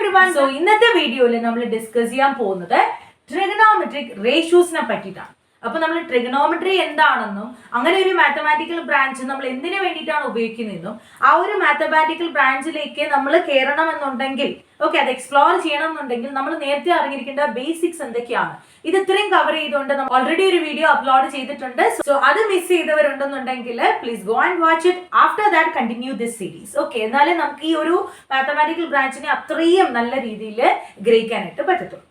everyone. So ഇന്നത്തെ വീഡിയോയിൽ നമ്മൾ ഡിസ്കസ് ചെയ്യാൻ പോകുന്നത് ട്രിഗണോമെട്രിക് റേഷ്യോസിനെ പറ്റിയിട്ടാണ്. അപ്പൊ നമ്മൾ ട്രിഗണോമെട്രി എന്താണെന്നും അങ്ങനെ ഒരു മാത്തമാറ്റിക്കൽ ബ്രാഞ്ച് നമ്മൾ എന്തിനു വേണ്ടിയിട്ടാണ് ഉപയോഗിക്കുന്നതെന്നും ആ ഒരു മാത്തമാറ്റിക്കൽ ബ്രാഞ്ചിലേക്ക് നമ്മൾ കയറണമെന്നുണ്ടെങ്കിൽ അത് എക്സ്പ്ലോർ ചെയ്യണം എന്നുണ്ടെങ്കിൽ നമ്മൾ നേരത്തെ അറിഞ്ഞിരിക്കേണ്ട ബേസിക്സ് എന്തൊക്കെയാണ്. ഇത് ഇത്രയും കവർ ചെയ്തുകൊണ്ട് നമ്മൾ ഓൾറെഡി ഒരു വീഡിയോ അപ്ലോഡ് ചെയ്തിട്ടുണ്ട്. സോ അത് മിസ് ചെയ്തവരുണ്ടെന്നുണ്ടെങ്കിൽ please go and watch it. After that continue this series. എന്നാലേ നമുക്ക് ഈ ഒരു മാത്തമാറ്റിക്കൽ ബ്രാഞ്ചിനെ അത്രയും നല്ല രീതിയിൽ ഗ്രഹിക്കാനായിട്ട് പറ്റത്തുള്ളൂ.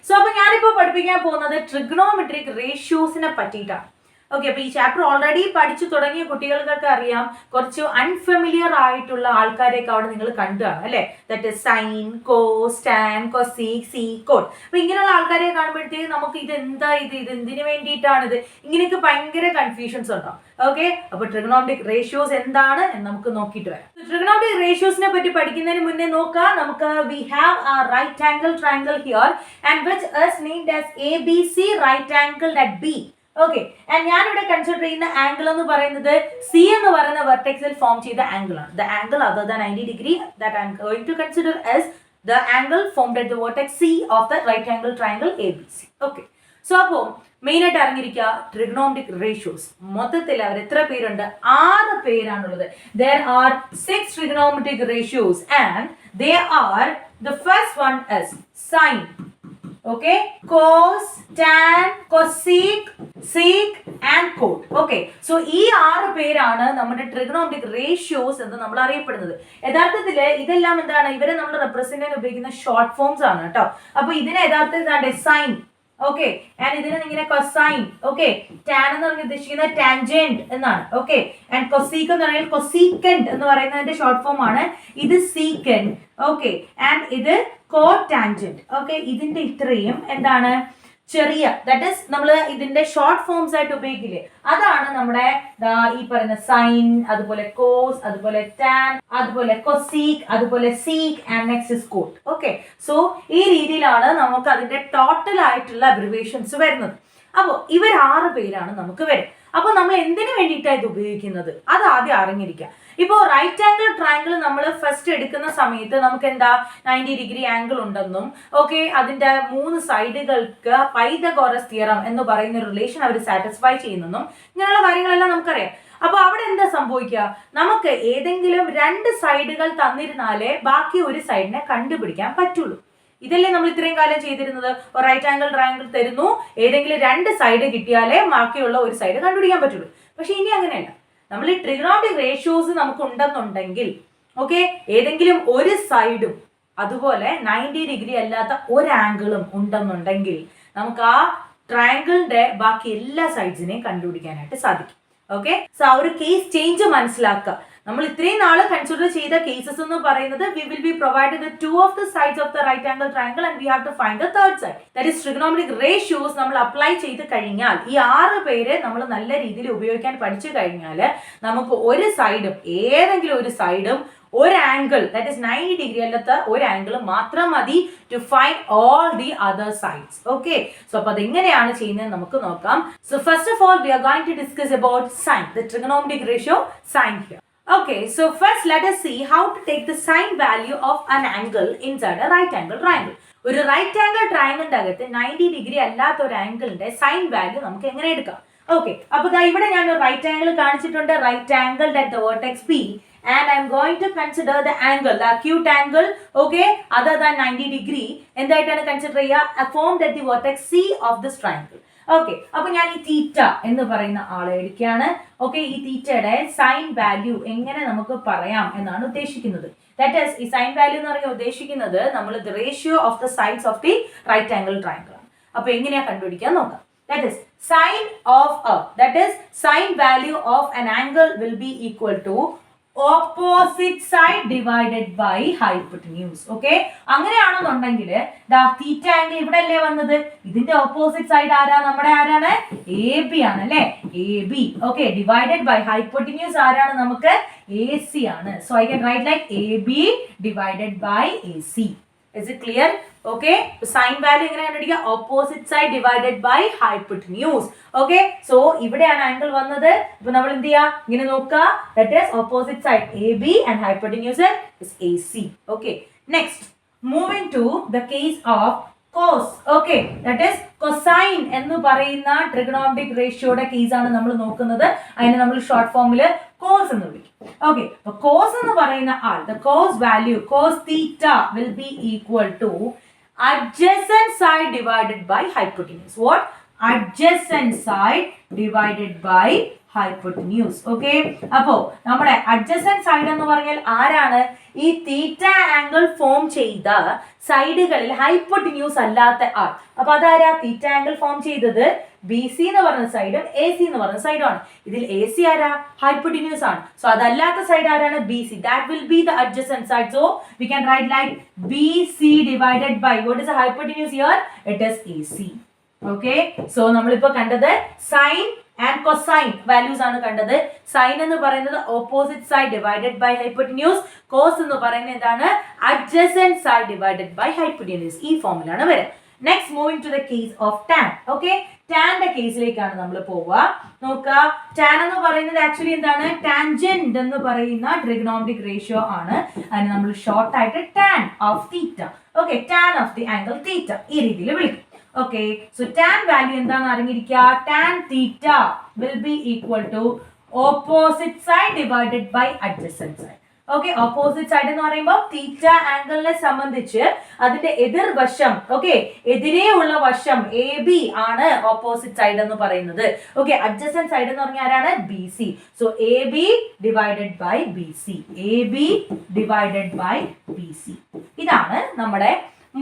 സോ അപ്പൊ ഞാനിപ്പോ പഠിപ്പിക്കാൻ പോകുന്നത് ട്രിഗണോമെട്രിക് റേഷ്യോസിനെ പറ്റിയിട്ടാണ്. അപ്പൊ ഈ ചാപ്റ്റർ ഓൾറെഡി പഠിച്ചു തുടങ്ങിയ കുട്ടികൾക്കൊക്കെ അറിയാം. കുറച്ച് അൺഫെമിലിയർ ആയിട്ടുള്ള ആൾക്കാരെയൊക്കെ അവിടെ നിങ്ങൾ കണ്ടാണ് അല്ലെ. That is sine, cos, tan, cosec, sec cot. അപ്പൊ ഇങ്ങനെയുള്ള ആൾക്കാരെ കാണുമ്പോഴത്തേക്ക് നമുക്ക് ഇത് എന്താ, ഇത് എന്തിനു വേണ്ടിയിട്ടാണിത്, ഇങ്ങനെയൊക്കെ ഭയങ്കര കൺഫ്യൂഷൻസ് ഉണ്ടാവും. അപ്പൊ ട്രിഗണോമെട്രിക് റേഷ്യോസ് എന്താണ് എന്ന് നമുക്ക് നോക്കിയിട്ട് വരാം. ട്രിഗണോമെട്രിക് റേഷ്യോസിനെ പറ്റി പഠിക്കുന്നതിന് മുന്നേ നോക്കാം. നമുക്ക് we have a right angle triangle here and which is named as ABC right angled at B. and ഞാനിവിടെ കൺസിഡർ ചെയ്യുന്ന ആംഗിൾ എന്ന് പറയുന്നത് സി എന്ന് പറയുന്ന വെർട്ടെക്സിൽ ഫോം ചെയ്ത ആംഗിൾ ആണ്. The angle other than 90 degree that I am going to consider as the angle formed at the vertex C of the right angle triangle ABC. So അപ്പോൾ main ആയിട്ട് അറിഞ്ഞിരിക്കുക trigonometric ratios. മൊത്തത്തിൽ അവർ എത്ര പേരുണ്ട്? 6 പേരാണുള്ളത്. There are 6 trigonometric ratios and they are, the first one is sin, cos, tan, cosec, sec and cot. So ഈ 6 പേരാണ് നമ്മുടെ trigonometric ratios എന്ന് നമ്മൾ അറിയപ്പെടുന്നത്. യഥാർത്ഥത്തിൽ ഇതെല്ലാം എന്താണ്, ഇവരെ നമ്മൾ റെപ്രസെന്റ് ചെയ്യാൻ ഉപയോഗിക്കുന്ന ഷോർട്ട് ഫോംസ് ആണ് കേട്ടോ. അപ്പൊ ഇതിനെ യഥാർത്ഥത്തിൽ സൈൻ, and ഇതിനെ ഇങ്ങനെ കൊസൈൻ, ടാൻ എന്ന് പറഞ്ഞ് ഉദ്ദേശിക്കുന്നത് ടാൻജെന്റ് എന്നാണ്. and cosec എന്ന് പറഞ്ഞാൽ കൊസീക്കന്റ് എന്ന് പറയുന്നതിന്റെ ഷോർട്ട് ഫോം ആണ്. ഇത് സീക്കന്റ്, and ഇത് കോടാൻജെന്റ്. ഇതിന്റെ ഇത്രയും എന്താണ് ചെറിയ, ദാറ്റ് ഇസ് നമ്മൾ ഇതിന്റെ ഷോർട്ട് ഫോംസ് ആയിട്ട് ഉപയോഗിക്കില്ലേ, അതാണ് നമ്മുടെ ഈ പറയുന്ന സൈൻ, അതുപോലെ കോസ്, അതുപോലെ ടാൻ, അതുപോലെ കൊസീക്, അതുപോലെ sec and next is cot. So ഈ രീതിയിലാണ് നമുക്ക് അതിന്റെ ടോട്ടൽ ആയിട്ടുള്ള അബ്രിവേഷൻസ് വരുന്നത്. അപ്പോൾ ഇവർ 6 പേരാണ് നമുക്ക് വരും. അപ്പൊ നമ്മൾ എന്തിനു വേണ്ടിയിട്ടാണ് ഇത് ഉപയോഗിക്കുന്നത് അത് ആദ്യം അറിഞ്ഞിരിക്കുക. ഇപ്പോൾ റൈറ്റ് ആംഗിൾ ട്രയാങ്കിൾ നമ്മൾ ഫസ്റ്റ് എടുക്കുന്ന സമയത്ത് നമുക്ക് എന്താ 90 ഡിഗ്രി ആംഗിൾ ഉണ്ടെന്നും അതിന്റെ 3 സൈഡുകൾക്ക് പൈതഗോറസ് തിയറം എന്ന് പറയുന്ന ഒരു റിലേഷൻ അവർ സാറ്റിസ്ഫൈ ചെയ്യുന്നെന്നും ഇങ്ങനെയുള്ള കാര്യങ്ങളെല്ലാം നമുക്കറിയാം. അപ്പൊ അവിടെ എന്താ സംഭവിക്കുക, നമുക്ക് ഏതെങ്കിലും 2 സൈഡുകൾ തന്നിരുന്നാലേ ബാക്കി ഒരു സൈഡിനെ കണ്ടുപിടിക്കാൻ പറ്റുള്ളൂ. ഇതല്ലേ നമ്മൾ ഇത്രയും കാലം ചെയ്തിരുന്നത്. റൈറ്റ് ആംഗിൾ ട്രയാങ്കിൾ തരുന്നു, ഏതെങ്കിലും 2 സൈഡ് കിട്ടിയാലേ ബാക്കിയുള്ള ഒരു സൈഡ് കണ്ടുപിടിക്കാൻ പറ്റുള്ളൂ. പക്ഷെ ഇനി അങ്ങനെയല്ല. നമ്മൾ ഈ ട്രിഗണോമെട്രിക് റേഷ്യോസ് നമുക്ക് ഉണ്ടെന്നുണ്ടെങ്കിൽ ഏതെങ്കിലും ഒരു സൈഡും അതുപോലെ 90 ഡിഗ്രി അല്ലാത്ത ഒരു ആംഗിളും ഉണ്ടെന്നുണ്ടെങ്കിൽ നമുക്ക് ആ ട്രയാങ്കിളിന്റെ ബാക്കി എല്ലാ സൈഡ്സിനെയും കണ്ടുപിടിക്കാനായിട്ട് സാധിക്കും. സോ ആ ഒരു കേസ് ചേഞ്ച് മനസ്സിലാക്കുക. നമ്മൾ ഇത്രയും നാള് കൺസിഡർ ചെയ്ത കേസസ് എന്ന് പറയുന്നത് we will be provided the 2 of the sides of the right angle triangle and we have to find the third side. That is trigonometric ratios നമ്മൾ അപ്ലൈ ചെയ്ത് കഴിഞ്ഞാൽ ഈ 6 പേര് നമ്മൾ നല്ല രീതിയിൽ ഉപയോഗിക്കാൻ പഠിച്ചു കഴിഞ്ഞാൽ നമുക്ക് ഒരു സൈഡും ഏതെങ്കിലും ഒരു സൈഡും ഒരു ആംഗിൾ ദാറ്റ് ഇസ് 90 ഡിഗ്രി അല്ലാത്ത ഒരു ആംഗിൾ മാത്രം മതി to find all the other sides. So അപ്പൊ അതെങ്ങനെയാണ് ചെയ്യുന്നത് നമുക്ക് നോക്കാം. So first of all we are going to discuss about sine, the trigonometric ratio sine here. So first let us see how to take the sine value of an angle inside a right angle triangle. ഒരു right angle ട്രയാങ്കിളിന്റെ അകത്ത് 90 degree അല്ലാത്ത ഒരു ആംഗിളിന്റെ sine value നമുക്ക് എങ്ങനെ എടുക്കാം? അപ്പൊ ഇവിടെ ഞാൻ ഒരു റൈറ്റ് ആംഗിൾ കാണിച്ചിട്ടുണ്ട്. Right angle at the vertex P and I am going to consider the angle, the acute angle, other than 90 degree എന്തായിട്ടാണ് consider ചെയ്യുക, formed at the vertex C of this triangle. അപ്പൊ ഞാൻ ഈ തീറ്റ എന്ന് പറയുന്ന ആളെ എടുക്കുകയാണ്. ഈ തീറ്റയുടെ സൈൻ വാല്യൂ എങ്ങനെ നമുക്ക് പറയാം എന്നാണ് ഉദ്ദേശിക്കുന്നത്. ദാറ്റ് ഈസ് ഈ സൈൻ വാല്യൂ എന്ന് പറയുന്നത് ഉദ്ദേശിക്കുന്നത് നമ്മൾ the ratio of the sides of the right angle triangle ആണ്. അപ്പൊ എങ്ങനെയാ കണ്ടുപിടിക്കാൻ നോക്കാം. That is sine of that is sine value of an angle will be equal to opposite side divided by hypotenuse. അങ്ങനെയാണെന്നുണ്ടെങ്കിൽ തീറ്റ ആംഗിൾ ഇവിടെ അല്ലേ വന്നത്, ഇതിന്റെ ഓപ്പോസിറ്റ് സൈഡ് നമ്മുടെ ആരാണ്, എ ബി ആണ് അല്ലെ, A B. Divided by hypotenuse ആരാണ്, നമുക്ക് എ സി ആണ്. So I can write like A B divided by A C. Is it clear? Sine value എങ്ങനെ കണ്ടുപിടിക്കുക, opposite side divided by hypotenuse. So ഇവിടെയാണ് angle വന്നത്. അപ്പോൾ നമ്മൾ എന്ത് ചെയ്യാ, ഇങ്ങനെ നോക്കുക, that is opposite side AB and hypotenuse is AC. Next moving to the case of cos. Okay, that is cosine എന്ന് പറയുന്ന trigonometric ratioയുടെ കേസ് ആണ് നമ്മൾ നോക്കുന്നത്. അതിനെ നമ്മൾ ഷോർട്ട് ഫോമിൽ cos എന്ന് വിളിക്കും. Okay, അപ്പോൾ cos എന്ന് പറയുന്ന ആൾ, the cos value cos theta will be equal to adjacent side divided by hypotenuse. What? Adjacent side divided by hypotenuse. Okay, അപ്പോൾ നമ്മുടെ adjacent side എന്ന് പറഞ്ഞാൽ ആരാണ്? ഈ തീറ്റ ആംഗിൾ ഫോം ചെയ്ത സൈഡുകളിൽ ഹൈപ്പോട്ടിന്യൂസ് അല്ലാത്ത ആൾ. അപ്പൊ അതാരാ? തീറ്റ ആംഗിൾ ഫോം ചെയ്തത് ബി സി എന്ന് പറഞ്ഞ സൈഡും എ സി എന്ന് പറഞ്ഞ സൈഡും ആണ്. ഇതിൽ എ സി ആരാ? ഹൈപ്പോട്ടിന്യൂസ് ആണ്. സോ അതല്ലാത്ത സൈഡ് ആരാണ്? B C. That will be the adjacent side. So we can write like BC divided by, what is the hypotenuse here? It is AC. Okay, so നമ്മളിപ്പോ കണ്ടത് sign and cosine values ആണ് കണ്ടത്. Sine എന്ന് പറയുന്നത് opposite side divided by hypotenuse. Cos എന്ന് പറയുന്നത് എന്താണ്? adjacent side divided by hypotenuse. ഈ ഫോമിലാണ് വരിക. Next moving to the case of tan. Okay, ടാന്റെ കേസിലേക്കാണ് നമ്മൾ പോവുക. നോക്കുക, ടാൻ എന്ന് പറയുന്നത് ആക്ച്വലി എന്താണ്? ടാൻജന്റ് എന്ന് പറയുന്ന ട്രിഗണോമെട്രിക് റേഷ്യോ ആണ്. അതിന് നമ്മൾ ഷോർട്ട് ആയിട്ട് tan of theta, okay, tan of the angle theta ഈ രീതിയിൽ വിളിക്കും. Okay, so tan value എന്താണ് അറിഞ്ഞിരിക്കുക? tan theta will be equal to opposite side divided by adjacent side. Okay, opposite side എന്ന് പറയുമ്പോൾ തീറ്റ ആംഗിളിനെ സംബന്ധിച്ച് അതിന്റെ എതിർവശം, ഓക്കെ, എതിരെ ഉള്ള വശം എ ബി ആണ് ഓപ്പോസിറ്റ് സൈഡ് എന്ന് പറയുന്നത്. ഓക്കെ, adjacent side എന്ന് പറഞ്ഞാൽ ആരാണ്? B C. So A B divided by B C, A B divided by B C. ഇതാണ് നമ്മുടെ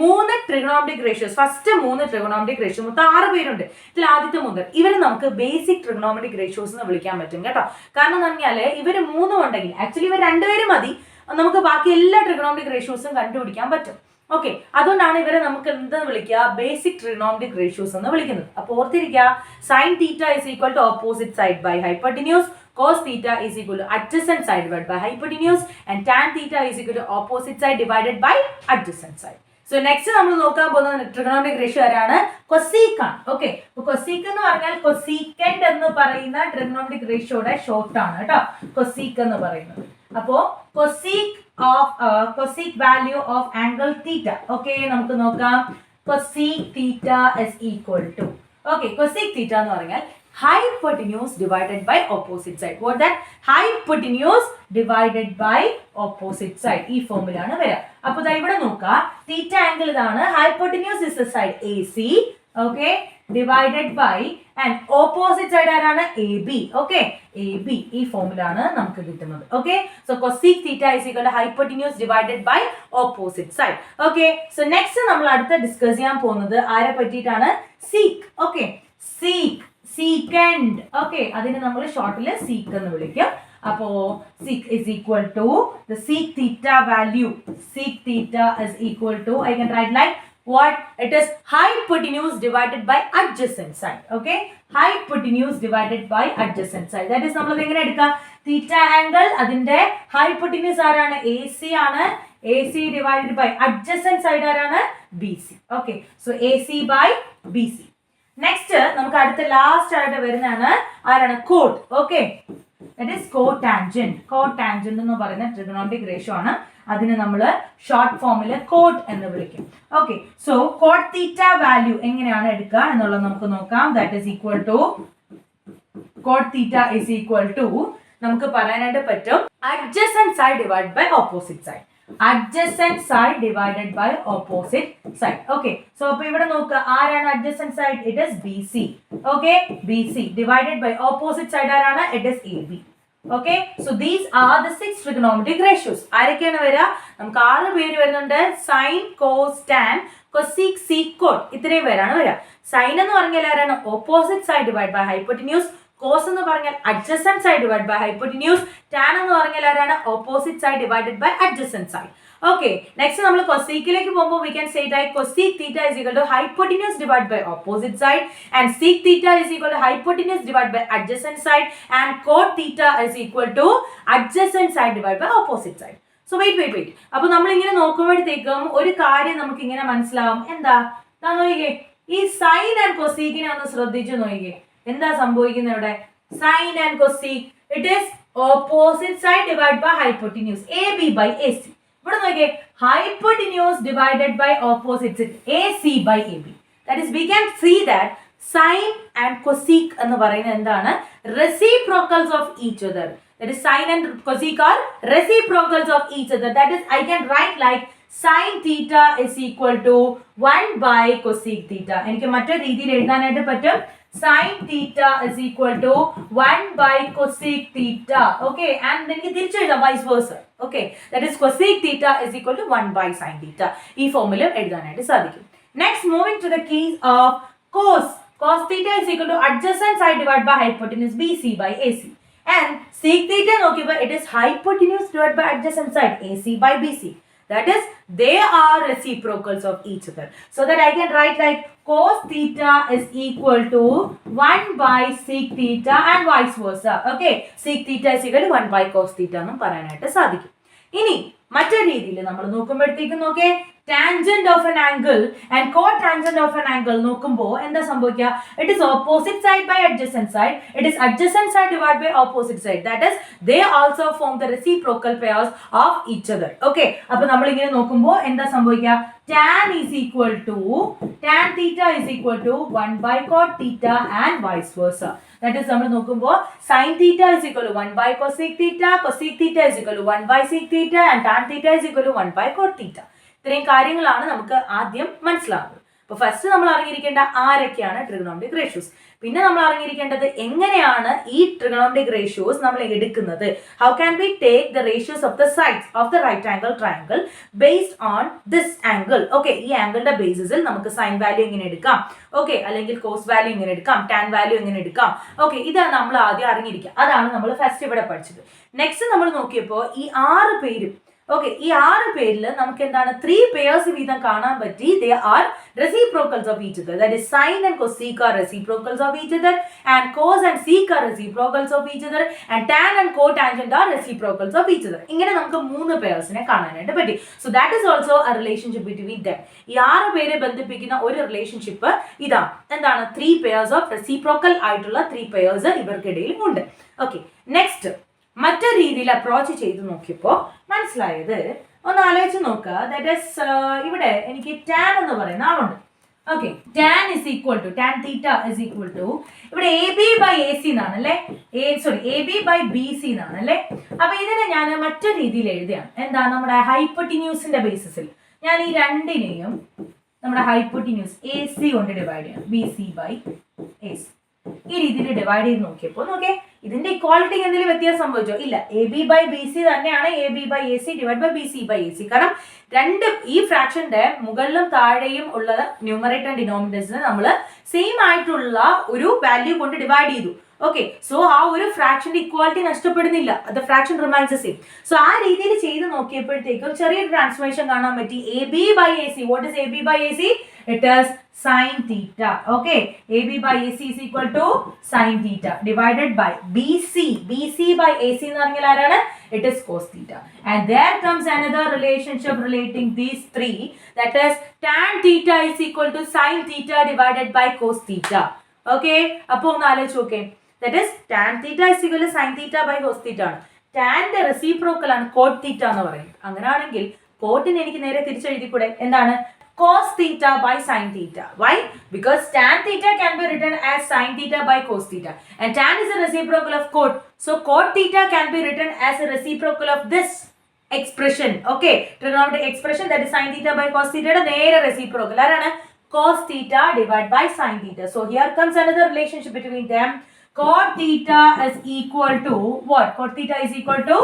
മൂന്ന് ട്രിഗണോമെട്രിക് റേഷ്യോസ്. ഫസ്റ്റ് മൂന്ന് ട്രിഗണോമെട്രിക് റേഷ്യോ, മൊത്തം 6 പേരുണ്ട്. ഇതിൽ ആദ്യത്തെ മുതൽ ഇവരെ നമുക്ക് ബേസിക് ട്രിഗണോമെട്രിക് റേഷ്യോസ് എന്ന് വിളിക്കാൻ പറ്റും കേട്ടോ. കാരണം എന്ന് പറഞ്ഞാൽ ഇവർ മൂന്നും ഉണ്ടെങ്കിൽ, ആക്ച്വലി ഇവർ രണ്ടുപേരും മതി, നമുക്ക് ബാക്കി എല്ലാ ട്രിഗണോമെട്രിക് റേഷ്യോസും കണ്ടുപിടിക്കാൻ പറ്റും. ഓക്കെ, അതുകൊണ്ടാണ് ഇവരെ നമുക്ക് എന്തെന്ന് വിളിക്കുക? ബേസിക് ട്രിഗണോമെട്രിക് റേഷ്യോസ് എന്ന് വിളിക്കുന്നത്. അപ്പോൾ ഓർത്തിരിക്കുക, sine theta is equal to opposite side by hypotenuse, cos theta is equal to adjacent side divided by hypotenuse, and tan theta is equal to opposite side divided by adjacent side. So next നമ്മൾ നോക്കാൻ പോകുന്ന trigonometric ratio ആരാണ്? Cosec ആണ്. Okay, cosec എന്ന് പറഞ്ഞാൽ കൊസീക്കൻഡ് എന്ന് പറയുന്ന trigonometric റേഷ്യോയുടെ short ആണ് കേട്ടോ, കൊസീക് എന്ന് പറയുന്നത്. അപ്പോ cosec value of angle theta. Okay, നമുക്ക് നോക്കാം. Cosec theta is equal to, okay, cosec theta എന്ന് പറഞ്ഞാൽ hypotenuse divided by opposite side. What that? Hypotenuse divided by opposite side. ഈ ഫോമിലാണ് വരിക. അപ്പോൾ ദാ ഇവിടെ നോക്കുക, തീറ്റ ആംഗിൾ ഇതാണ്, hypotenuse is the side AC, okay, divided by and opposite side ആരാണ്? AB. Okay, AB. ഈ ഫോമിലാണ് നമുക്ക് കിട്ടുന്നത്. Okay, so cosec theta is equal to hypotenuse divided by opposite side. Okay, so next നമ്മൾ അടുത്ത discuss ചെയ്യാൻ പോകുന്നത് ആരെ പറ്റിയിട്ടാണ്? sec. Okay, secant. ഓക്കെ, അതിന് നമ്മൾ ഷോർട്ടിൽ സീക്ക് എന്ന് വിളിക്കും. അപ്പോ sec is equal to the sec theta value. Sec theta is equal to, I can write like what? It is hypotenuse divided by adjacent side. Okay, hypotenuse divided by adjacent side. That is നമ്മൾ എങ്ങനെ എടുക്കാം? Theta angle അതിന്റെ hypotenuse ആരാണ്? AC ആണ്. AC divided by adjacent side ആരാണ്? BC. Okay, so AC by BC. Next നമുക്ക് അടുത്ത last ആയിട്ട് വരുന്നതാണ് ആരാണ്? Cot. Okay, that is cotangent. Cotangent എന്ന് പറയുന്ന ട്രിഗണോമെട്രിക് റേഷ്യോ ആണ്. അതിന് നമ്മൾ ഷോർട്ട് ഫോമിൽ കോട്ട് എന്ന് വിളിക്കും. Okay, so cot theta value എങ്ങനെയാണ് എടുക്കുക എന്നുള്ളത് നമുക്ക് നോക്കാം. That is equal to, cot theta is equal to നമുക്ക് പറയാനായിട്ട് പറ്റും adjacent side divided by opposite side. Adjacent side divided by opposite side. Okay, so അപ്പോൾ ഇവിടെ നോക്കുക, ആരാണ് adjacent side? It is BC. Okay, BC divided by opposite side ആരാണ്? It is AB. Okay, so these are the 6 trigonometric ratios. ആരൊക്കെയാണ് വരിക? നമുക്ക് 6 പേര് വരുന്നുണ്ട്. sin, cos, tan, cosec, sec, cot. ഇത്രയും പേരാണ് വരിക. sin എന്ന് പറഞ്ഞാൽ ആരാണ്? opposite side divided by hypotenuse. cos എന്ന് പറഞ്ഞാൽ adjacent side divided by hypotenuse. tan എന്ന് പറഞ്ഞാൽ ആരാണ്? opposite side divided by adjacent side. Okay, next നമ്മൾ cosecലേക്ക് പോകുമ്പോൾ we can say that cosec theta is equal to hypotenuse divided by opposite side, and sec theta is equal to hypotenuse divided by adjacent side, and cot theta is equal to adjacent side divided by opposite side. So wait. അപ്പോൾ നമ്മൾ ഇങ്ങനെ നോക്കുമ്പോഴത്തേക്കും ഒരു കാര്യം നമുക്ക് ഇങ്ങനെ മനസ്സിലാവും. എന്താ? നോക്കിക്കേ, ഈ sin and cosecനെ ഒന്ന് ശ്രദ്ധിച്ചു നോക്കിക്കേ. എന്താ സംഭവിക്കുന്നത് ഇവിടെ? sin and cosec, it is opposite side divided by hypotenuse, AB by AC. ഇവിടെ നോക്കിയേ, hypotenuse divided by opposites AC by AB. That is, we can see that sine and cosec എന്ന് പറയുന്നത് എന്താണ്? Reciprocals of each other. That is, sine and cosec are reciprocals of each other. That is, I can write like sin theta is equal to 1 by cosec theta. എനിക്ക് മറ്റൊരു രീതിയിൽ എഴുതാനായിട്ട് പറ്റും. Sin theta is equal to 1 by cosec theta. Okay, and then you തിരിച്ചു എഴുതാം vice versa. Okay, that is cosec theta is equal to 1 by sin theta. ഈ formula എഴുതാനായിട്ട് സാധിക്കും. Next, moving to the case of cos. Cos theta is equal to adjacent side divided by hypotenuse BC by AC. And sec theta നോക്കിയപ്പോൾ it is hypotenuse divided by adjacent side AC by BC. That is, they are reciprocals of each other. So that I can write like cos theta is equal to 1 by sec theta and vice versa. Okay, sec theta is equal to 1 by cos theta എന്നും പറയാനായിട്ട് സാധിക്കും. ഇനി മറ്റൊരു രീതിയിൽ നമ്മൾ നോക്കുമ്പോഴത്തേക്കും നോക്കേ, tangent of an angle and cotangent of an angle നോക്കുമ്പോൾ എന്താ സംഭവിക്കുക? It is opposite side by adjacent side. It is adjacent side divided by opposite side. That is, they also form the reciprocal pairs of each other. Okay, അപ്പോൾ നമ്മൾ ഇങ്ങനെ നോക്കുമ്പോൾ എന്താ സംഭവിക്കുക? Tan is equal to tan theta is equal to 1 by cot theta and vice versa. That is, നമ്മൾ നോക്കുമ്പോൾ sin theta is equal to 1 by cosec theta, cosec theta is equal to 1 by sec theta and tan theta is equal to 1 by cot theta. ഇത്രയും കാര്യങ്ങളാണ് നമുക്ക് ആദ്യം മനസ്സിലാവുന്നത്. അപ്പോൾ first നമ്മൾ അറിഞ്ഞിരിക്കേണ്ട ആരൊക്കെയാണ് ട്രിഗണോമെട്രിക് റേഷ്യോസ്. പിന്നെ നമ്മൾ അറിഞ്ഞിരിക്കേണ്ടത് എങ്ങനെയാണ് ഈ ട്രിഗണോമെട്രിക് റേഷ്യോസ് നമ്മൾ എടുക്കുന്നത്. How can we take the ratios of the sides of the right angle triangle based on this angle. Okay, ഈ ആംഗിളിന്റെ ബേസിസിൽ നമുക്ക് സൈൻ വാല്യൂ എങ്ങനെ എടുക്കാം, ഓക്കെ, അല്ലെങ്കിൽ കോസ് വാല്യൂ എങ്ങനെ എടുക്കാം, ടാൻ വാല്യൂ എങ്ങനെ എടുക്കാം. ഓക്കെ, ഇതാണ് നമ്മൾ ആദ്യം അറിഞ്ഞിരിക്കുക. അതാണ് നമ്മൾ ഫസ്റ്റ് ഇവിടെ പഠിച്ചത്. നെക്സ്റ്റ് നമ്മൾ നോക്കിയപ്പോൾ ഈ 6 പേരും, ഓക്കെ, ഈ 6 പേരിൽ നമുക്ക് എന്താണ് 3 pairs വീതം കാണാൻ പറ്റി. They are reciprocals of each other. That is, sin and cosec are reciprocals of each other, and cos and sec are reciprocals of each other, and tan and cotangent are reciprocals of each other. ഇങ്ങനെ നമുക്ക് 3 പേഴ്സിനെ കാണാനായിട്ട് പറ്റി. So that is also a relationship between them. ഈ 6 പേരെ ബന്ധിപ്പിക്കുന്ന ഒരു relationship ഇതാണ്. എന്താണ്? 3 pairs of reciprocal ആയിട്ടുള്ള 3 pairs ഇവർക്കിടയിൽ ഉണ്ട്. ഓക്കെ, നെക്സ്റ്റ് മറ്റൊരു രീതിയിൽ അപ്രോച്ച് ചെയ്ത് നോക്കിയപ്പോൾ മനസ്സിലായത് ഒന്ന് ആലോചിച്ച് നോക്കുക. ദാറ്റ് ഈസ്, ഇവിടെ എനിക്ക് ടാൻ എന്ന് പറയുന്ന ആളുണ്ട്. Okay, tan is equal to tan theta is equal to ഇവിടെ A B by A C എന്നാണ് അല്ലേ, A B by B C എന്നാണ് അല്ലേ. അപ്പൊ ഇതിനെ ഞാൻ മറ്റൊരു രീതിയിൽ എഴുതിയാണ്. എന്താ? നമ്മുടെ ഹൈപ്പോട്ടിന്യൂസിന്റെ ബേസിസിൽ ഞാൻ ഈ രണ്ടിനെയും നമ്മുടെ ഹൈപ്പോട്ടിന്യൂസ് എ സി കൊണ്ട് ഡിവൈഡ് ചെയ്യണം. B C by A C ഈ രീതിയിൽ ഡിവൈഡ് ചെയ്ത് നോക്കിയപ്പോൾ നോക്കിയേ, ഇതിന്റെ ഇക്വാളിറ്റിക്ക് എന്തെങ്കിലും വ്യത്യാസം സംഭവിച്ചോ? ഇല്ല. A B by B C തന്നെയാണ് A B by A C divide by B C by A C. കാരണം ഈ ഫ്രാക്ഷന്റെ മുകളിലും താഴെയും ഉള്ള ന്യൂമറേറ്റർ ആൻഡ് ഡിനോമിനേറ്റേഴ്സിനെ നമ്മൾ സെയിം ആയിട്ടുള്ള ഒരു വാല്യൂ കൊണ്ട് ഡിവൈഡ് ചെയ്തു. ഓക്കെ, സോ ആ ഒരു ഫ്രാക്ഷന്റെ ഇക്വാലിറ്റി നഷ്ടപ്പെടുന്നില്ല. The fraction remains same. So ആ രീതിയിൽ ചെയ്ത് നോക്കിയപ്പോഴത്തേക്കും ചെറിയൊരു ട്രാൻസ്ഫോർമേഷൻ കാണാൻ പറ്റി. A B by A C, what is A B by A C? It is sin theta. Okay, AB by AC is equal to sin theta divided by BC. BC by AC എന്ന് പറഞ്ഞാൽ ആരാണ്? It is cos theta. And there comes another relationship relating these three. That is, tan theta is equal to sin theta divided by cos theta. Okay, അപ്പോൾ ഒന്ന് ആലോചിച്ച് നോക്കേ. That is, tan theta is equal to sin theta by cos theta ആണ്. ടാന്റെ reciprocal ആണ് cot theta എന്ന് പറയുന്നത്. അങ്ങനെയാണെങ്കിൽ കോട്ടിനെ എനിക്ക് നേരെ തിരിച്ചെഴുതിക്കൂടെ? എന്താണ്? cos theta by sin theta. Why? Because tan theta can be written as sin theta by cos theta, and tan is a reciprocal of cot, so cot theta can be written as a reciprocal of this expression. Okay, trigonometric expression, that is sin theta by cos theta യുടെ നേരെ reciprocal ആരാണ്? cos theta divided by sin theta. So here comes another relationship between them. Cot theta is equal to what? Cot theta is equal to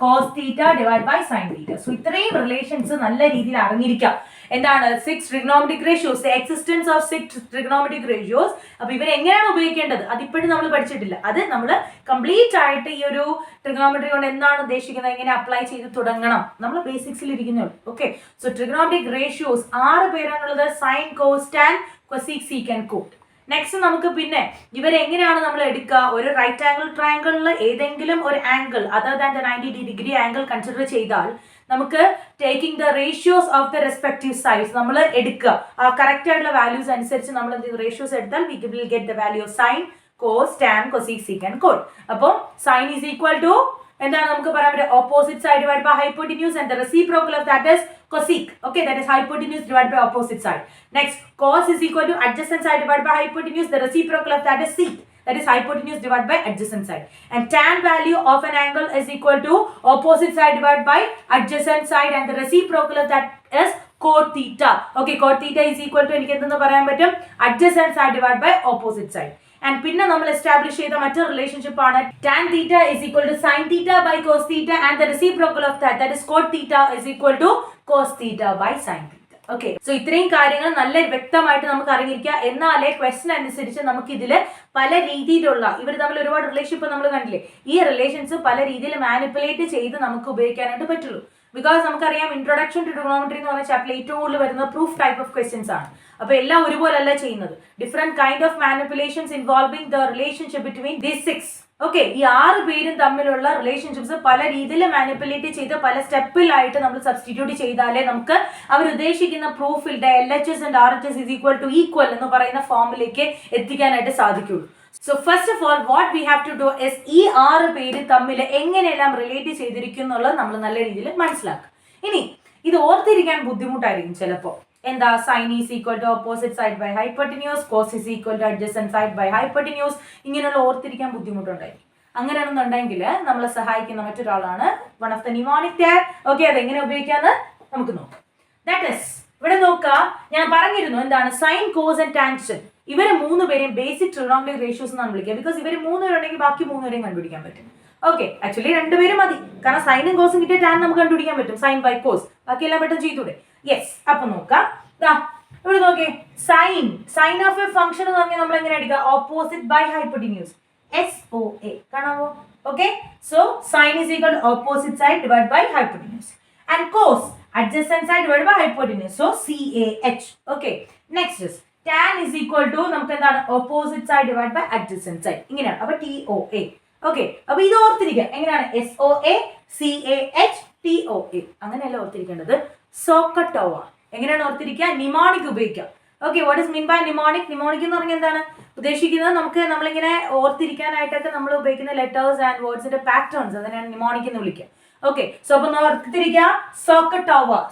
cos theta divided by sin theta. So ഇത്രയും relations നല്ല രീതിയിൽ അറിഞ്ഞിരിക്കാം. എന്താണ്? 6 trigonometric ratios, the existence of 6 trigonometric ratios. അപ്പോൾ ഇവർ എങ്ങനെയാണ് ഉപയോഗിക്കേണ്ടത് അതിപ്പോഴും നമ്മൾ പഠിച്ചിട്ടില്ല. അത് നമ്മൾ കംപ്ലീറ്റ് ആയിട്ട് ഈ ഒരു ട്രിഗണോമെട്രി കൊണ്ട് എന്താണ് ഉദ്ദേശിക്കുന്നത്, എങ്ങനെ അപ്ലൈ ചെയ്ത് തുടങ്ങണം, നമ്മൾ ബേസിക്സിൽ ഇരിക്കുന്നേ. ഓക്കെ, സോ ട്രിഗണോമെട്രിക് റേഷ്യോസ് 6 പേരാണുള്ളത്. Sine, cos, tan, cosec, sec and cot. Next നമുക്ക് പിന്നെ ഇവരെങ്ങനെയാണ് നമ്മൾ എടുക്കുക? ഒരു റൈറ്റ് ആംഗിൾ ട്രയാംഗിളിൽ ഏതെങ്കിലും ഒരു angle other than the 90 degree angle consider ചെയ്താൽ നമുക്ക് taking the ratios of the respective sides നമ്മൾ എടുക്കുക. ആ കറക്റ്റ് ആയിട്ടുള്ള വാല്യൂസ് അനുസരിച്ച് നമ്മൾ എന്ത് റേഷ്യോസ് എടുത്താൽ we will get the value of sine, cos, tan, cosec, sec and cot. അപ്പോൾ സൈൻ ഈസ് ഈക്വൽ ടു എന്താണ് നമുക്ക് പറയാൻ പറ്റുക opposite side divided by hypotenuse and the reciprocal of that is cosec. Okay, that is hypotenuse divided by opposite side. Next, cos is equal to adjacent side divided by hypotenuse. The reciprocal of that is sec. That is hypotenuse divided by adjacent side. And tan value of an angle is equal to opposite side divided by adjacent side and the reciprocal of that is cot theta. Okay, cot theta is equal to എനിക്ക് എന്തെന്ന് പറയാൻ പറ്റും adjacent side divided by opposite side. And പിന്നെ നമ്മൾ establish ചെയ്ത മറ്റൊരു relationship ആണ് tan theta is equal to sin theta by cos theta and the reciprocal of that is cot theta is equal to cos theta by sin theta. Okay, so ഇത്രയും കാര്യങ്ങൾ നല്ല വ്യക്തമായിട്ട് നമുക്ക് അറിഞ്ഞിരിക്കുക. എന്നാലേ ക്വസ്റ്റൻ അനുസരിച്ച് നമുക്ക് ഇതില് പല രീതിയിലുള്ള ഇവർ തമ്മിൽ ഒരുപാട് റിലേഷൻഷിപ്പ് നമ്മൾ കണ്ടില്ലേ, ഈ റിലേഷൻസ് പല രീതിയിൽ മാനിപ്പുലേറ്റ് ചെയ്ത് നമുക്ക് ഉപയോഗിക്കാനായിട്ട് പറ്റുള്ളൂ. ബിക്കോസ് നമുക്കറിയാം ഇൻട്രൊഡക്ഷൻ ടു ട്രിഗണോമെട്രി എന്ന് പറഞ്ഞ ചാപ്റ്ററിൽ ഏറ്റവും കൂടുതൽ വരുന്ന പ്രൂഫ് ടൈപ്പ് ഓഫ് ക്വസ്റ്റ്യൻസ് ആണ്. അപ്പൊ എല്ലാം ഒരുപോലെ അല്ല ചെയ്യുന്നത്. Different kind of manipulations involving the relationship between these 6. Okay, ഈ 6 പേരും തമ്മിലുള്ള റിലേഷൻഷിപ്സ് പല രീതിയിൽ മാനിപ്പുലേറ്റ് ചെയ്ത് പല സ്റ്റെപ്പിലായിട്ട് നമ്മൾ സബ്സ്റ്റിറ്റ്യൂട്ട് ചെയ്താലേ നമുക്ക് അവർ ഉദ്ദേശിക്കുന്ന പ്രൂഫിൽ LHS and RHS is equal to equal എന്ന് പറയുന്ന ഫോമിലേക്ക് എത്തിക്കാനായിട്ട് സാധിക്കുള്ളൂ. So first of all what we have to do is ഈ 6 പേര് തമ്മിൽ എങ്ങനെയെല്ലാം റിലേറ്റ് ചെയ്തിരിക്കും എന്നുള്ളത് നമ്മൾ നല്ല രീതിയിൽ മനസ്സിലാക്കുക. ഇനി ഇത് ഓർത്തിരിക്കാൻ ബുദ്ധിമുട്ടായിരിക്കും ചിലപ്പോൾ. എന്താ, sine is equal to opposite side by hypotenuse, cos is equal to adjacent side by hypotenuse, ഇങ്ങനെയുള്ള ഓർത്തിരിക്കാൻ ബുദ്ധിമുട്ടുണ്ടായിരിക്കും. അങ്ങനെയാണെന്നുണ്ടെങ്കിൽ നമ്മളെ സഹായിക്കുന്ന മറ്റൊരാളാണ് one of the mnemonic tag. Okay, അതെങ്ങനെ ഉപയോഗിക്കാന്ന് നമുക്ക് നോക്കാം. ദാറ്റ് ഇസ് ഇവിടെ നോക്കുക, ഞാൻ പറഞ്ഞിരുന്നു എന്താണ് സൈൻ, കോസ് ആൻഡ് ടാൻജന്റ്. ഇവരെ 3 പേരെയും ബേസിക് ട്രിഗണോമെട്രിക് റേഷ്യോസ് എന്നാണ് വിളിക്കുക. ബിക്കോസ് ഇവർ 3 പേരുണ്ടെങ്കിൽ ബാക്കി 3 പേരെയും കണ്ടുപിടിക്കാൻ പറ്റും. ഓക്കെ, ആക്ച്വലി 2 പേര് മതി, കാരണം സൈനും കോസും കിട്ടിയ ടാൻ നമുക്ക് കണ്ടുപിടിക്കാൻ പറ്റും. സൈൻ ബൈ കോസ്, ബാക്കിയെല്ലാം പെട്ടെന്ന് ചെയ്തൂടെ. യെസ്, അപ്പൊ നോക്കാം. ഇവിടെ നോക്കേ, സൈൻ ഓഫ് എ ഫംഗ്ഷൻ എന്ന് പറഞ്ഞാൽ നമ്മൾ എങ്ങനെ അടിക്കുക, ഓപ്പോസിറ്റ് ബൈ ഹൈപ്പോട്ടിന്യൂസ്, SOA കാണാമോ. Okay, so sine is equal to opposite side divide by hypotenuse and cos adjacent side divided by hypotenuse, so CAH. Okay, next is tan is equal to നമുക്ക് എന്താണ് opposite side divided by adjacent side, ഇങ്ങനെയാണ്. അപ്പോൾ TOA. Okay, അപ്പോൾ ഇത് ഓർത്തിരിക്കുക എങ്ങനെയാണ്, SOA CAH TOA, അങ്ങനെയല്ല ഓർത്തിരിക്കേണ്ടത്. സോക്കട്ടോവ എങ്ങനെയാണ് ഓർത്തിരിക്കുക, നിമോണിക് ഉപയോഗിക്കുക. Okay, what is mean by mnemonic? Mnemonic എന്ന് പറഞ്ഞാൽ എന്താണ് ഉദ്ദേശിക്കുന്നത്, നമ്മളിങ്ങനെ ഓർത്തിരിക്കാനായിട്ടൊക്കെ നമ്മൾ ഉപയോഗിക്കുന്ന ലെറ്റേഴ്സ് ആൻഡ് വേർഡ്സിന്റെ പാറ്റേൺസ്, അതിനാണ് നിമോണിക് എന്ന് വിളിക്കുക. ഓക്കെ, സോ അപ്പൊ ഓർത്തിരിക്കുക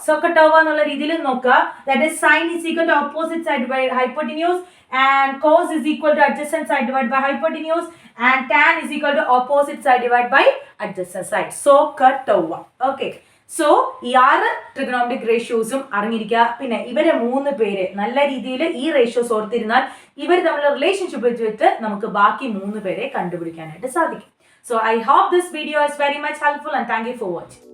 സോക്കട്ടോവ എന്നുള്ള രീതിയിൽ നോക്കുക. That is sine is equal to opposite side by hypotenuse and cos is equal to adjacent side divide by hypotenuse and tan is equal to opposite side divide by adjacent side, സോക്കട്ടോവ. Okay, so ഈ 6 trigonometric റേഷ്യോസും അറിഞ്ഞിരിക്കുക. പിന്നെ ഇവരെ 3 പേര് നല്ല രീതിയിൽ ഈ ratios ഓർത്തിരുന്നാൽ ഇവർ തമ്മിലുള്ള റിലേഷൻഷിപ്പ് വെച്ചിട്ട് നമുക്ക് ബാക്കി 3 പേരെ കണ്ടുപിടിക്കാനായിട്ട് സാധിക്കും. So I hope this video is very much helpful and thank you for watching.